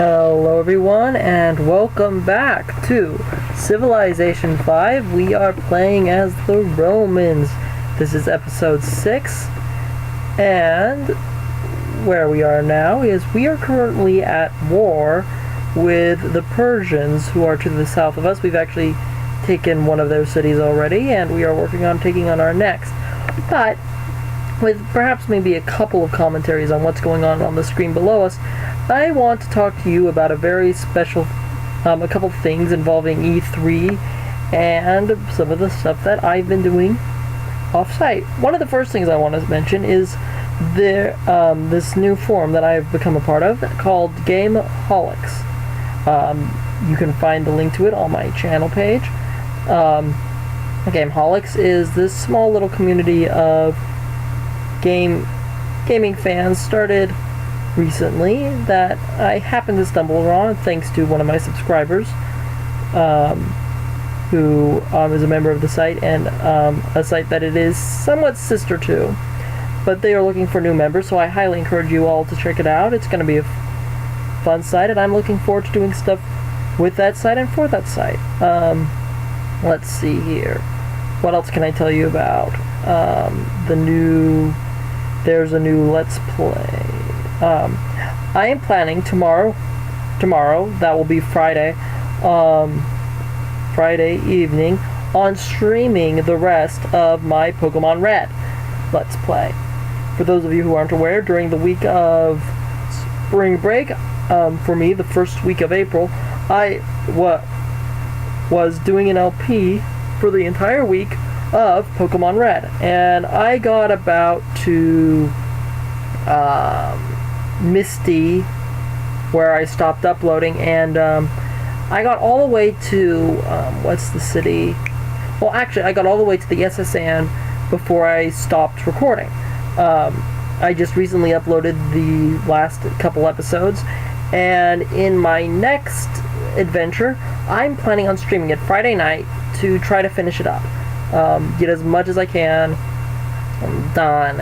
Hello everyone and welcome back to Civilization 5. We are playing as the Romans. This is episode 6 and where we are now is we are currently at war with the Persians who are to the south of us. We've actually taken one of their cities already and we are working on taking on our next. But with perhaps maybe a couple of commentaries on what's going on the screen below us, I want to talk to you about a very special, a couple things involving E3 and some of the stuff that I've been doing off-site. One of the first things I want to mention is this new forum that I've become a part of called Gameholics. You can find the link to it on my channel page. Gameholics is this small little community of gaming fans started recently that I happened to stumble on thanks to one of my subscribers who is a member of the site and a site that it is somewhat sister to, but they are looking for new members, so I highly encourage you all to check it out. It's going to be a fun site and I'm looking forward to doing stuff with that site and for that site. Let's see here. What else can I tell you about? There's a new Let's Play. I am planning tomorrow, that will be Friday evening, on streaming the rest of my Pokemon Red Let's Play. For those of you who aren't aware, during the week of spring break, for me, the first week of April, I was doing an LP for the entire week of Pokemon Red, and I got about to Misty, where I stopped uploading, and I got all the way to what's the city? Well, actually, I got all the way to the SSN before I stopped recording. I just recently uploaded the last couple episodes, and in my next adventure, I'm planning on streaming it Friday night to try to finish it up. Get as much as I can done.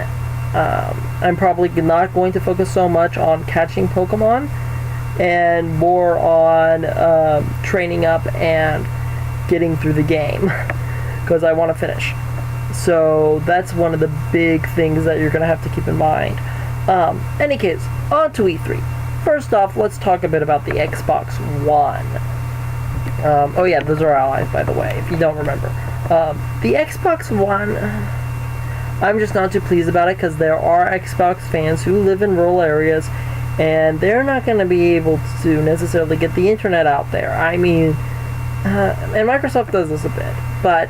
I'm probably not going to focus so much on catching Pokemon and more on training up and getting through the game because I want to finish. So that's one of the big things that you're going to have to keep in mind. Any case, on to E3. First off, let's talk a bit about the Xbox One. Oh yeah, those are allies, by the way, if you don't remember. The Xbox One, I'm just not too pleased about it because there are Xbox fans who live in rural areas and they're not going to be able to necessarily get the internet out there. I mean, and Microsoft does this a bit, but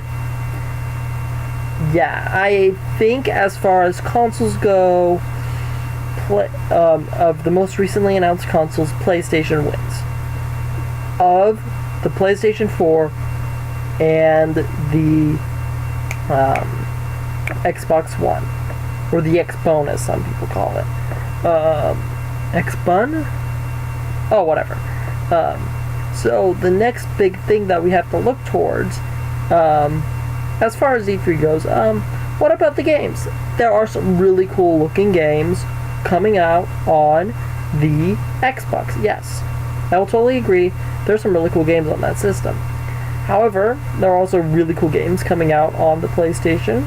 yeah, I think as far as consoles go, of the most recently announced consoles, PlayStation wins. Of the PlayStation 4 and the Xbox One, or the Xbone as some people call it. Xbone? Oh, whatever. So the next big thing that we have to look towards, as far as E3 goes, what about the games? There are some really cool looking games coming out on the Xbox. Yes, I will totally agree. There's some really cool games on that system. However, there are also really cool games coming out on the PlayStation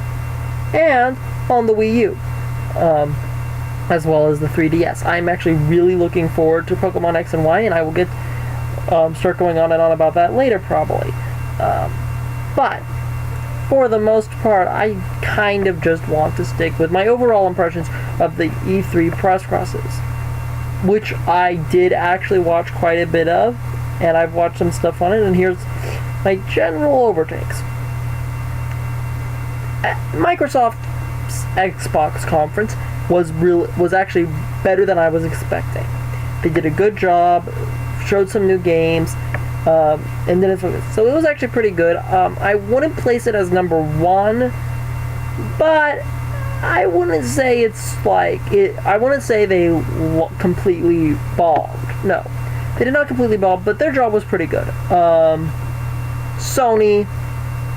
and on the Wii U, as well as the 3DS. I'm actually really looking forward to Pokemon X and Y, and I will get start going on and on about that later, probably. But for the most part, I kind of just want to stick with my overall impressions of the E3 press crosses, which I did actually watch quite a bit of, and I've watched some stuff on it, and here's my general overtakes. Microsoft's Xbox conference was actually better than I was expecting. They did a good job, showed some new games, and then so it was actually pretty good. I wouldn't place it as number one, but I wouldn't say it's like it. I wouldn't say they completely bombed. No, they did not completely bomb, but their job was pretty good. Sony,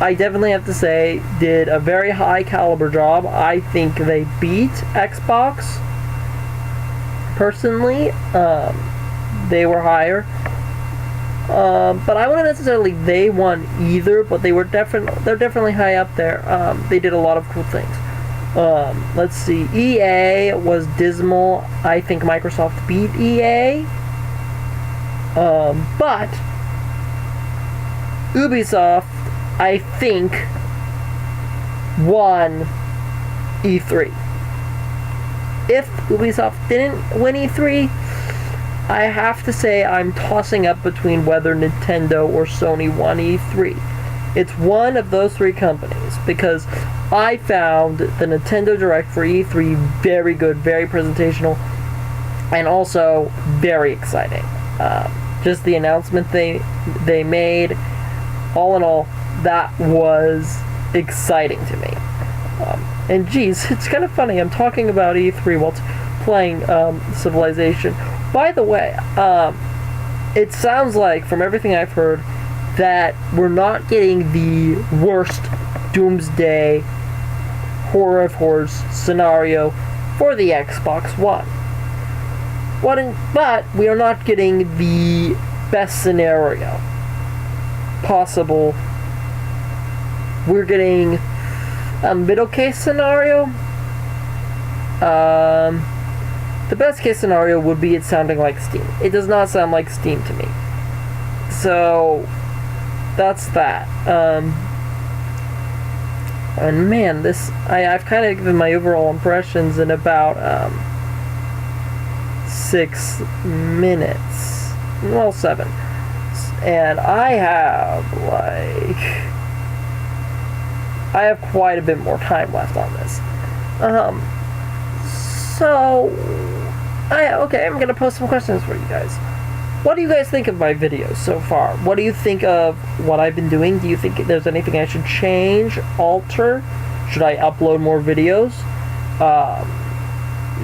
I definitely have to say, did a very high caliber job. I think they beat Xbox personally. they were higher. But I wouldn't necessarily they won either, but they're definitely high up there. They did a lot of cool things. Let's see. EA was dismal. I think Microsoft beat EA. But Ubisoft, I think, won E3. If Ubisoft didn't win E3, I have to say I'm tossing up between whether Nintendo or Sony won E3. It's one of those three companies, because I found the Nintendo Direct for E3 very good, very presentational, and also very exciting. Just the announcement they made, all in all, that was exciting to me. And geez, it's kind of funny, I'm talking about E3 while playing Civilization. By the way, it sounds like, from everything I've heard, that we're not getting the worst Doomsday Horror of Horrors scenario for the Xbox One. But we are not getting the best scenario possible. We're getting a middle case scenario. The best case scenario would be it sounding like Steam. It does not sound like Steam to me. So that's that. And man, I've kind of given my overall impressions in about 6 minutes. Well, 7. And I have quite a bit more time left on this. Okay, I'm gonna post some questions for you guys. What do you guys think of my videos so far? What do you think of what I've been doing? Do you think there's anything I should change, alter? Should I upload more videos?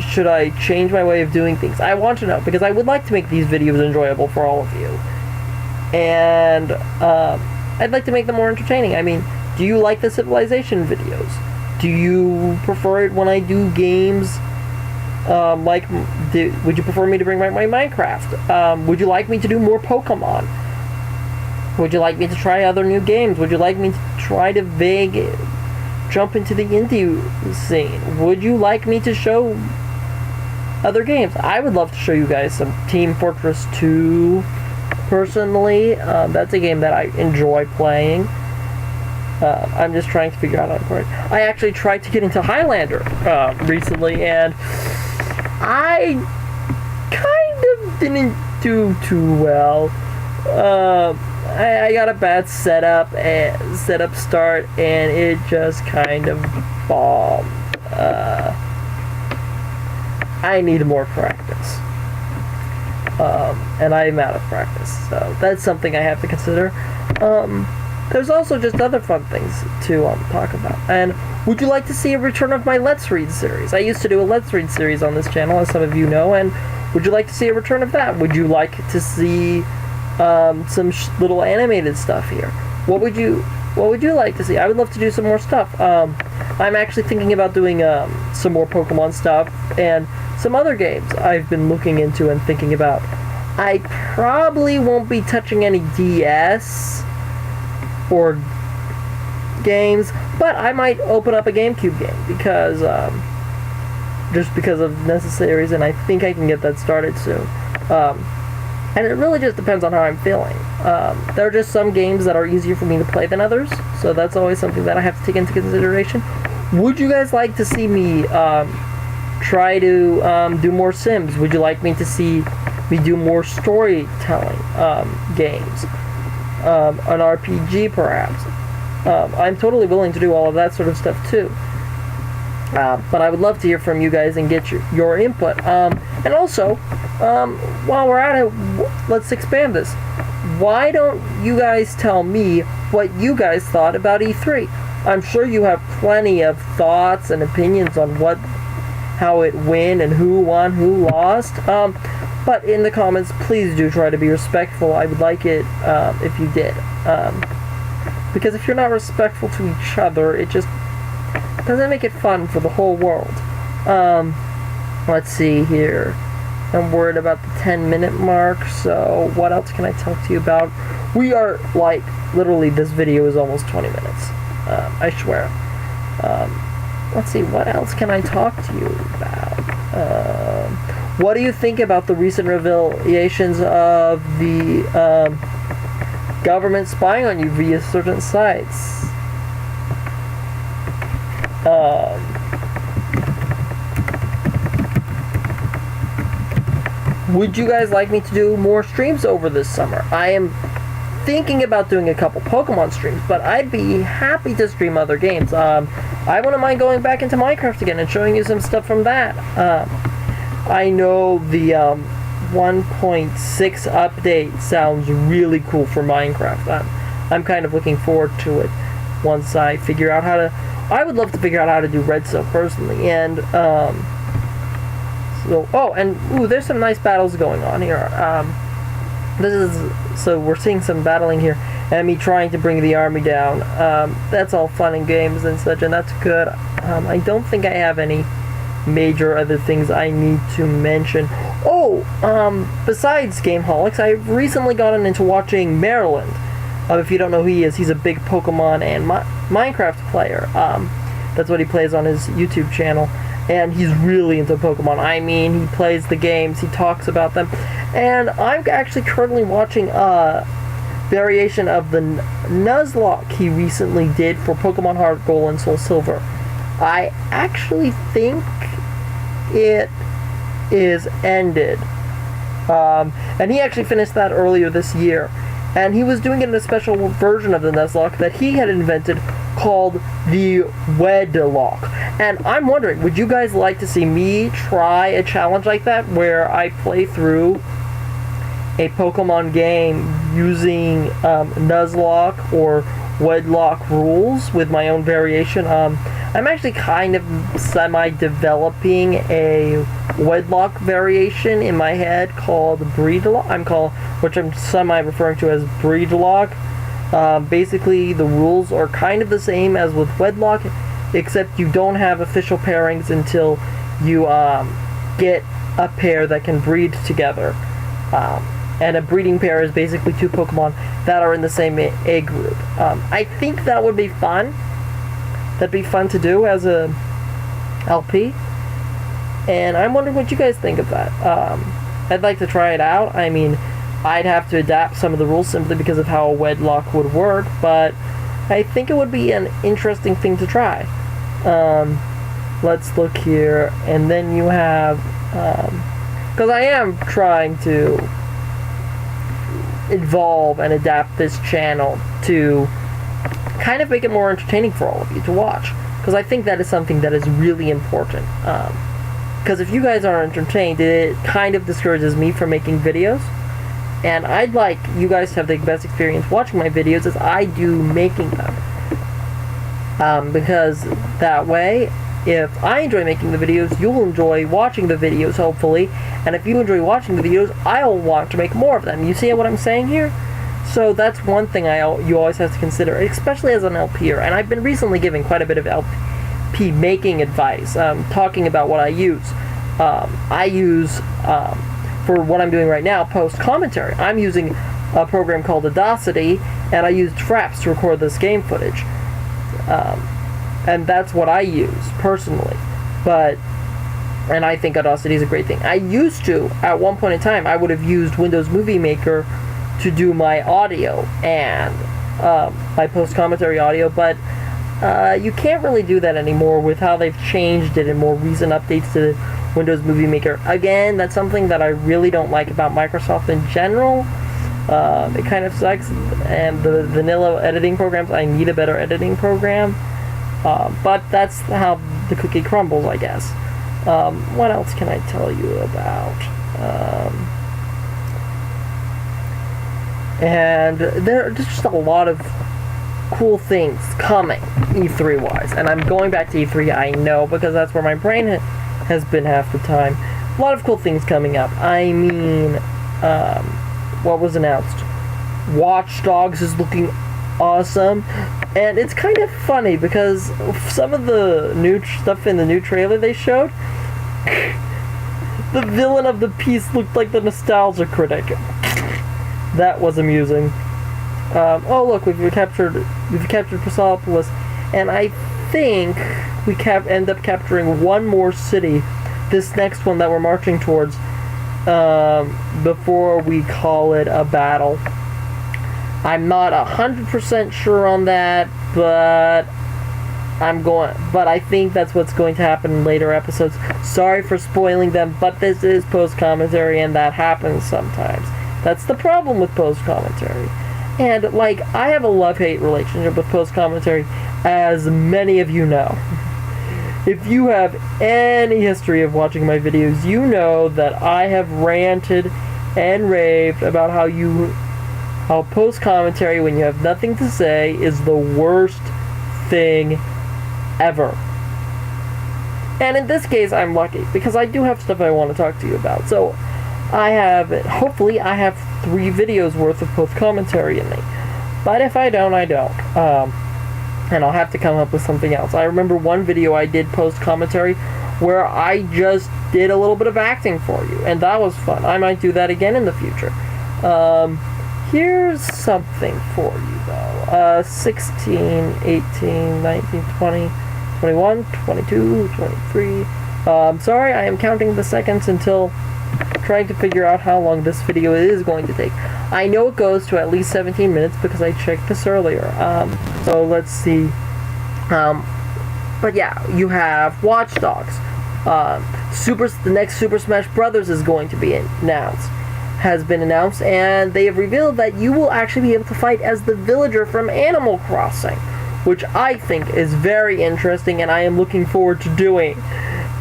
Should I change my way of doing things? I want to know, because I would like to make these videos enjoyable for all of you. And I'd like to make them more entertaining. I mean, do you like the Civilization videos? Do you prefer it when I do games? Would you prefer me to bring my Minecraft? Would you like me to do more Pokemon? Would you like me to try other new games? Would you like me to try to jump into the indie scene? Would you like me to show other games? I would love to show you guys some Team Fortress 2, personally. That's a game that I enjoy playing. I'm just trying to figure out how to play it. I actually tried to get into Highlander recently, and I kind of didn't do too well. I got a bad setup start, and it just kind of bombed. I need more practice. And I'm out of practice, so that's something I have to consider. There's also just other fun things to talk about. And would you like to see a return of my Let's Read series? I used to do a Let's Read series on this channel, as some of you know, and would you like to see a return of that? Would you like to see some little animated stuff here? What would you like to see? I would love to do some more stuff. I'm actually thinking about doing some more Pokemon stuff and some other games I've been looking into and thinking about. I probably won't be touching any DS or games, but I might open up a GameCube game because just because of necessaries, and I think I can get that started soon. And it really just depends on how I'm feeling. There are just some games that are easier for me to play than others, so that's always something that I have to take into consideration. Would you guys like to see me try to do more Sims? Would you like me to see me do more storytelling games? An RPG, perhaps? I'm totally willing to do all of that sort of stuff too. But I would love to hear from you guys and get your input. And also, while we're at it, let's expand this. Why don't you guys tell me what you guys thought about E3? I'm sure you have plenty of thoughts and opinions on how it went and who won, who lost. But in the comments, please do try to be respectful. I would like it if you did. Because if you're not respectful to each other, it just doesn't make it fun for the whole world. Let's see here. I'm worried about the 10-minute mark, so what else can I talk to you about? We are, like, literally this video is almost 20 minutes. I swear. Let's see, what else can I talk to you about? What do you think about the recent revelations of the government spying on you via certain sites? Would you guys like me to do more streams over this summer? I am thinking about doing a couple Pokemon streams, but I'd be happy to stream other games. I wouldn't mind going back into Minecraft again and showing you some stuff from that. I know the 1.6 update sounds really cool for Minecraft. I'm kind of looking forward to it once I figure out how to... I would love to figure out how to do redstone personally, and there's some nice battles going on here. So we're seeing some battling here, and me trying to bring the army down. That's all fun and games and such, and that's good. I don't think I have any major other things I need to mention. Besides Gameholics, I've recently gotten into watching Maryland. If you don't know who he is, he's a big Pokemon and Minecraft player. That's what he plays on his YouTube channel. And he's really into Pokemon. I mean, he plays the games, he talks about them. And I'm actually currently watching a variation of the Nuzlocke he recently did for Pokemon Heart Gold and Soul Silver. I actually think it is ended. And he actually finished that earlier this year. And he was doing it in a special version of the Nuzlocke that he had invented called the Wedlock. And I'm wondering, would you guys like to see me try a challenge like that where I play through a Pokemon game using Nuzlocke or Wedlock rules with my own variation? I'm actually kind of semi-developing a Wedlock variation in my head called Breedlock, which I'm semi-referring to as Breedlock. Basically, the rules are kind of the same as with Wedlock, except you don't have official pairings until you get a pair that can breed together. And a breeding pair is basically two Pokemon that are in the same egg group. I think that would be fun. That'd be fun to do as a LP. And I'm wondering what you guys think of that. I'd like to try it out. I mean, I'd have to adapt some of the rules simply because of how a Wedlock would work, but I think it would be an interesting thing to try. Let's look here, and then you have, because I am trying to evolve and adapt this channel to kind of make it more entertaining for all of you to watch, because I think that is something that is really important. Because if you guys aren't entertained, it kind of discourages me from making videos. And I'd like you guys to have the best experience watching my videos as I do making them. Because that way, if I enjoy making the videos, you'll enjoy watching the videos, hopefully. And if you enjoy watching the videos, I'll want to make more of them. You see what I'm saying here? So that's one thing you always have to consider, especially as an LPer. And I've been recently giving quite a bit of LP making advice, talking about what I use. I use... for what I'm doing right now, post commentary. I'm using a program called Audacity, and I used Fraps to record this game footage. And that's what I use, personally. And I think Audacity is a great thing. I used to, at one point in time, I would have used Windows Movie Maker to do my audio and my post commentary audio, but you can't really do that anymore with how they've changed it in more recent updates to Windows Movie Maker. Again, that's something that I really don't like about Microsoft in general. It kind of sucks, and the vanilla editing programs, I need a better editing program. But that's how the cookie crumbles, I guess. What else can I tell you about? And there's just a lot of cool things coming, E3-wise. And I'm going back to E3, I know, because that's where my brain has been half the time. A lot of cool things coming up. I mean, what was announced? Watch Dogs is looking awesome. And it's kind of funny because some of the new stuff in the new trailer they showed, The villain of the piece looked like the nostalgia critic. That was amusing. Oh look, we've captured Chrysopolis, and I think we end up capturing one more city. This next one that we're marching towards, before we call it a battle. I'm not 100% sure on that, but I think that's what's going to happen in later episodes. Sorry for spoiling them, but this is post-commentary, and that happens sometimes. That's the problem with post-commentary. And, like, I have a love-hate relationship with post-commentary, as many of you know. If you have any history of watching my videos, you know that I have ranted and raved about how post-commentary, when you have nothing to say, is the worst thing ever. And in this case, I'm lucky, because I do have stuff I want to talk to you about. So, hopefully I have 3 videos worth of post-commentary in me. But if I don't, I don't. And I'll have to come up with something else. I remember one video I did post-commentary where I just did a little bit of acting for you, and that was fun. I might do that again in the future. Here's something for you, though. 16, 18, 19, 20, 21, 22, 23. Sorry, I am counting the seconds until trying to figure out how long this video is going to take. I know it goes to at least 17 minutes because I checked this earlier. So let's see. But yeah, you have Watch Dogs. The next Super Smash Brothers is going to be has been announced, and they have revealed that you will actually be able to fight as the villager from Animal Crossing, which I think is very interesting, and I am looking forward to doing.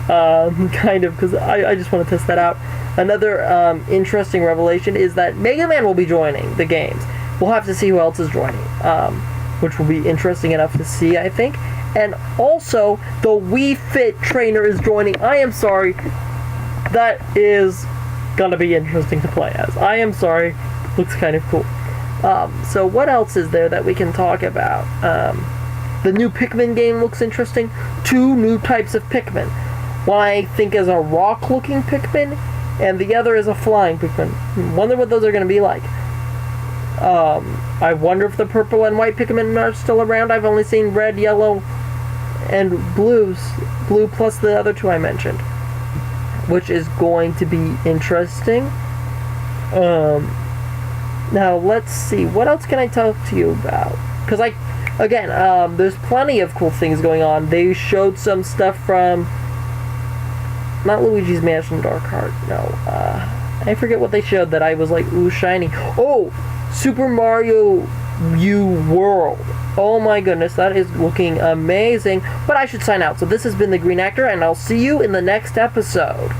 Kind of, because I just want to test that out. Another interesting revelation is that Mega Man will be joining the games. We'll have to see who else is joining, which will be interesting enough to see, I think. And also, the Wii Fit trainer is joining. I am sorry. That is gonna be interesting to play as. I am sorry. Looks kind of cool. So what else is there that we can talk about? The new Pikmin game looks interesting. 2 new types of Pikmin. One I think is a rock-looking Pikmin, and the other is a flying Pikmin. Wonder what those are going to be like. I wonder if the purple and white Pikmin are still around. I've only seen red, yellow, and blue plus the other 2 I mentioned, which is going to be interesting. Now let's see, what else can I talk to you about? Because there's plenty of cool things going on. They showed some stuff from not Luigi's Mansion Dark Heart, no. I forget what they showed that I was like, ooh, shiny. Oh, Super Mario U World. Oh my goodness, that is looking amazing. But I should sign out. So this has been the Green Actor, and I'll see you in the next episode.